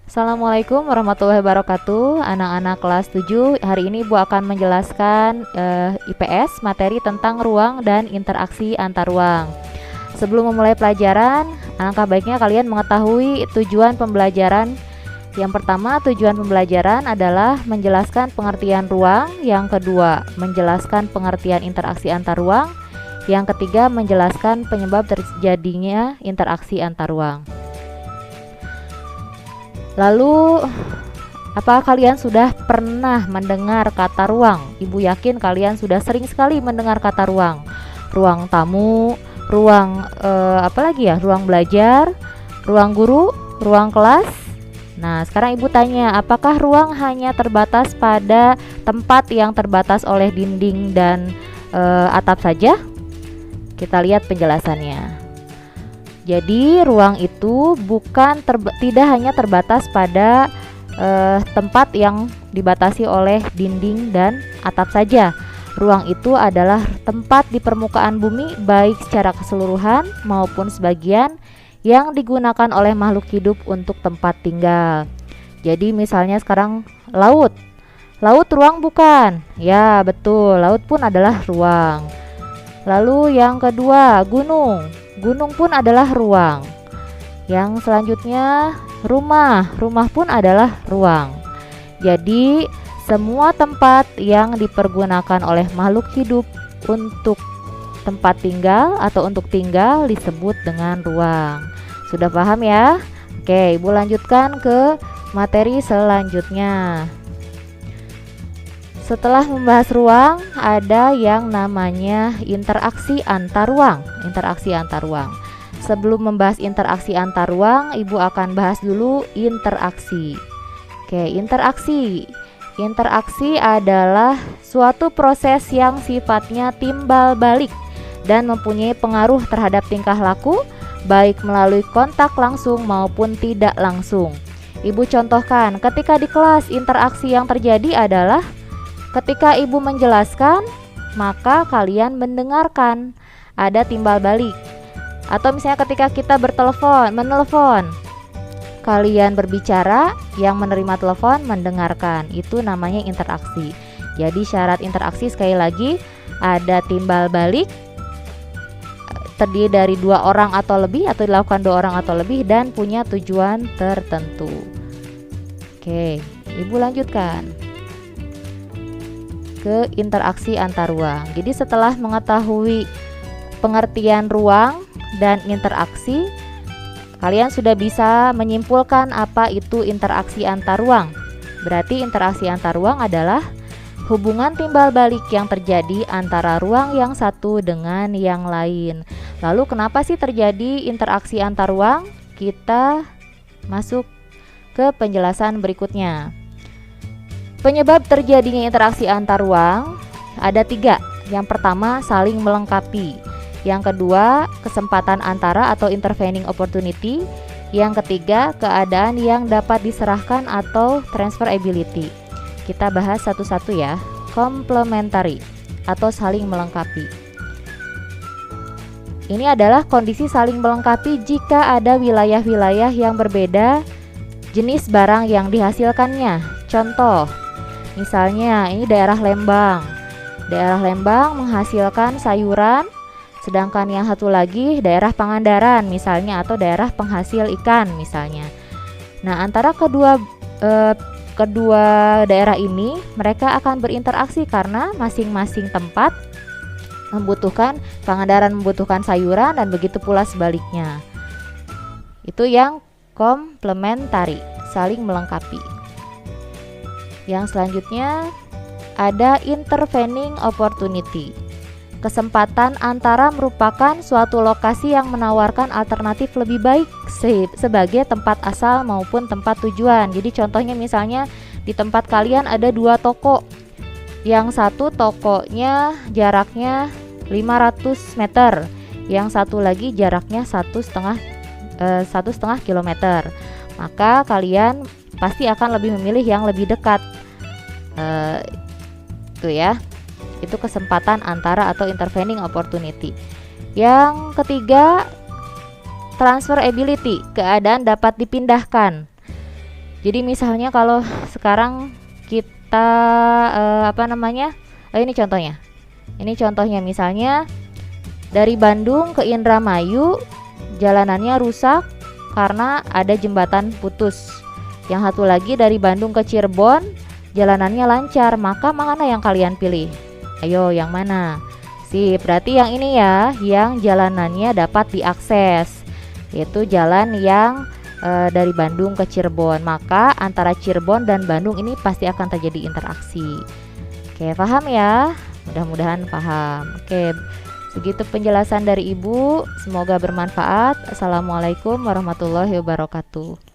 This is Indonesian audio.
Assalamualaikum warahmatullahi wabarakatuh. Anak-anak kelas 7, hari ini Ibu akan menjelaskan IPS materi tentang ruang dan interaksi antar ruang. Sebelum memulai pelajaran, alangkah baiknya kalian mengetahui tujuan pembelajaran. Yang pertama, tujuan pembelajaran adalah menjelaskan pengertian ruang. Yang kedua, menjelaskan pengertian interaksi antar ruang. Yang ketiga, menjelaskan penyebab terjadinya interaksi antar ruang. Lalu, apa kalian sudah pernah mendengar kata ruang? Ibu yakin kalian sudah sering sekali mendengar kata ruang. Ruang tamu, ruang ruang belajar, ruang guru, ruang kelas. Nah, sekarang Ibu tanya, apakah ruang hanya terbatas pada tempat yang terbatas oleh dinding dan atap saja? Kita lihat penjelasannya. Jadi ruang itu tidak hanya terbatas pada tempat yang dibatasi oleh dinding dan atap saja. Ruang itu adalah tempat di permukaan bumi baik secara keseluruhan maupun sebagian yang digunakan oleh makhluk hidup untuk tempat tinggal. Jadi misalnya sekarang laut. Laut ruang bukan? Ya, betul. Laut pun adalah ruang. Lalu yang kedua, gunung. Gunung pun adalah ruang. Yang selanjutnya rumah. Rumah pun adalah ruang. Jadi semua tempat yang dipergunakan oleh makhluk hidup untuk tempat tinggal atau untuk tinggal disebut dengan ruang. Sudah paham ya? Oke, Ibu lanjutkan ke materi selanjutnya. Setelah membahas ruang, ada yang namanya interaksi antar ruang. Interaksi antar ruang. Sebelum membahas interaksi antar ruang, Ibu akan bahas dulu interaksi. Oke, interaksi. Interaksi adalah suatu proses yang sifatnya timbal balik dan mempunyai pengaruh terhadap tingkah laku, baik melalui kontak langsung maupun tidak langsung. Ibu contohkan, ketika di kelas interaksi yang terjadi adalah ketika Ibu menjelaskan, maka kalian mendengarkan, ada timbal balik. Atau misalnya ketika kita menelpon, kalian berbicara, yang menerima telepon mendengarkan. Itu namanya interaksi. Jadi syarat interaksi sekali lagi, ada timbal balik, terdiri dari 2 orang atau lebih, atau dilakukan 2 orang atau lebih, dan punya tujuan tertentu. Oke, Ibu lanjutkan ke interaksi antar ruang. Jadi setelah mengetahui pengertian ruang dan interaksi, kalian sudah bisa menyimpulkan apa itu interaksi antar ruang. Berarti interaksi antar ruang adalah hubungan timbal balik yang terjadi antara ruang yang satu dengan yang lain. Lalu kenapa sih terjadi interaksi antar ruang? Kita masuk ke penjelasan berikutnya. Penyebab terjadinya interaksi antar ruang ada 3. Yang pertama, saling melengkapi. Yang kedua, kesempatan antara atau intervening opportunity. Yang ketiga, keadaan yang dapat diserahkan atau transferability. Kita bahas satu-satu ya. Complementary atau saling melengkapi. Ini adalah kondisi saling melengkapi jika ada wilayah-wilayah yang berbeda jenis barang yang dihasilkannya. Contoh, misalnya ini daerah Lembang. Daerah Lembang menghasilkan sayuran, sedangkan yang satu lagi daerah Pangandaran misalnya, atau daerah penghasil ikan misalnya. Nah, antara kedua daerah ini mereka akan berinteraksi karena masing-masing tempat membutuhkan, Pangandaran membutuhkan sayuran dan begitu pula sebaliknya. Itu yang komplementari, saling melengkapi. Yang selanjutnya ada intervening opportunity. Kesempatan antara merupakan suatu lokasi yang menawarkan alternatif lebih baik sebagai tempat asal maupun tempat tujuan. Jadi contohnya misalnya di tempat kalian ada 2 toko. Yang satu tokonya jaraknya 500 meter, yang satu lagi jaraknya 1,5 kilometer. Maka kalian pasti akan lebih memilih yang lebih dekat. Itu ya. Itu kesempatan antara atau intervening opportunity. Yang ketiga, transferability, keadaan dapat dipindahkan. Jadi misalnya kalau sekarang kita ini contohnya. Ini contohnya misalnya dari Bandung ke Indramayu jalanannya rusak karena ada jembatan putus. Yang satu lagi dari Bandung ke Cirebon jalanannya lancar, maka mana yang kalian pilih? Ayo, yang mana? Sip, berarti yang ini ya, yang jalanannya dapat diakses, yaitu jalan yang dari Bandung ke Cirebon. Maka antara Cirebon dan Bandung ini pasti akan terjadi interaksi. Oke, paham ya? Mudah-mudahan paham. Oke, segitu penjelasan dari Ibu. Semoga bermanfaat. Assalamualaikum warahmatullahi wabarakatuh.